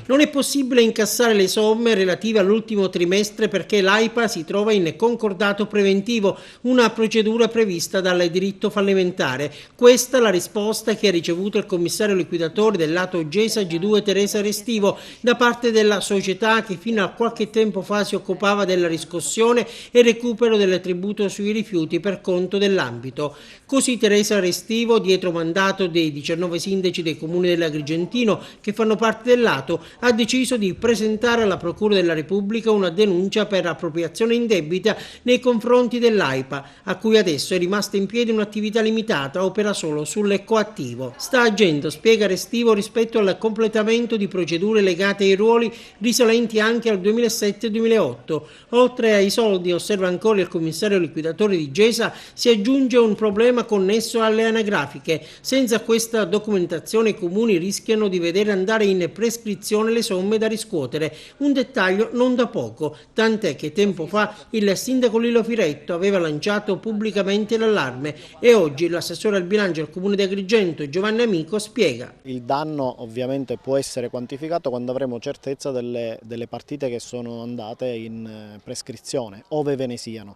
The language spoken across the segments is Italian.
Non è possibile incassare le somme relative all'ultimo trimestre perché l'AIPA si trova in concordato preventivo, una procedura prevista dal diritto fallimentare. Questa è la risposta che ha ricevuto il commissario liquidatore del lato Gesa G2 Teresa Restivo da parte della società che fino a qualche tempo fa si occupava della riscossione e recupero del tributo sui rifiuti per conto dell'ambito. Così Teresa Restivo, dietro mandato dei 19 sindaci dei comuni dell'Agrigentino che fanno parte del lato, ha deciso di presentare alla Procura della Repubblica una denuncia per appropriazione indebita nei confronti dell'AIPA, a cui adesso è rimasta in piedi un'attività limitata, opera solo sull'ecoattivo. Sta agendo, spiega Restivo, rispetto al completamento di procedure legate ai ruoli risalenti anche al 2007-2008. Oltre ai soldi, osserva ancora il commissario liquidatore di Gesa, si aggiunge un problema connesso alle anagrafiche. Senza questa documentazione i comuni rischiano di vedere andare in prescrizione le somme da riscuotere, un dettaglio non da poco, tant'è che tempo fa il sindaco Lillo Firetto aveva lanciato pubblicamente l'allarme e oggi l'assessore al bilancio del comune di Agrigento Giovanni Amico spiega. Il danno ovviamente può essere quantificato quando avremo certezza delle partite che sono andate in prescrizione, ove ve ne siano.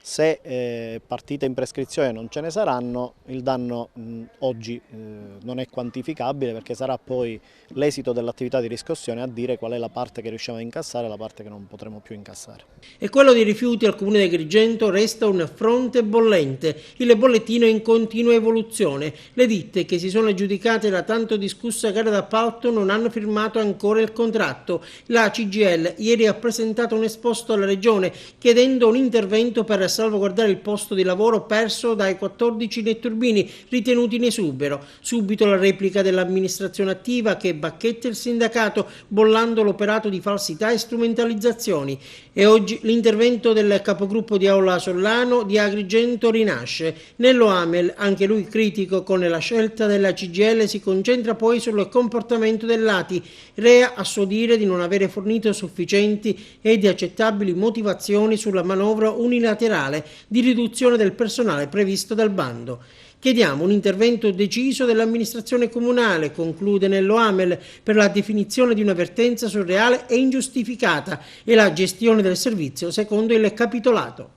Se partite in prescrizione non ce ne saranno, il danno oggi non è quantificabile perché sarà poi l'esito dell'attività di riscossione a dire qual è la parte che riusciamo a incassare e la parte che non potremo più incassare. E quello dei rifiuti al comune di Agrigento resta un fronte bollente, il bollettino è in continua evoluzione. Le ditte che si sono aggiudicate la tanto discussa gara d'appalto non hanno firmato ancora il contratto. La CGIL ieri ha presentato un esposto alla Regione chiedendo un intervento per salvaguardare il posto di lavoro perso dai 14 netturbini ritenuti in esubero. Subito la replica dell'amministrazione attiva che bacchetta il sindacato bollando l'operato di falsità e strumentalizzazioni. E oggi l'intervento del capogruppo di Aula Sollano di Agrigento rinasce. Nello Amel, anche lui critico con la scelta della CGIL, si concentra poi sul comportamento dell'ATI, rea a suo dire di non avere fornito sufficienti ed accettabili motivazioni sulla manovra unilaterale di riduzione del personale previsto dal bando. Chiediamo un intervento deciso dell'amministrazione comunale, conclude Nello Amel, per la definizione di una vertenza surreale e ingiustificata e la gestione del servizio secondo il capitolato.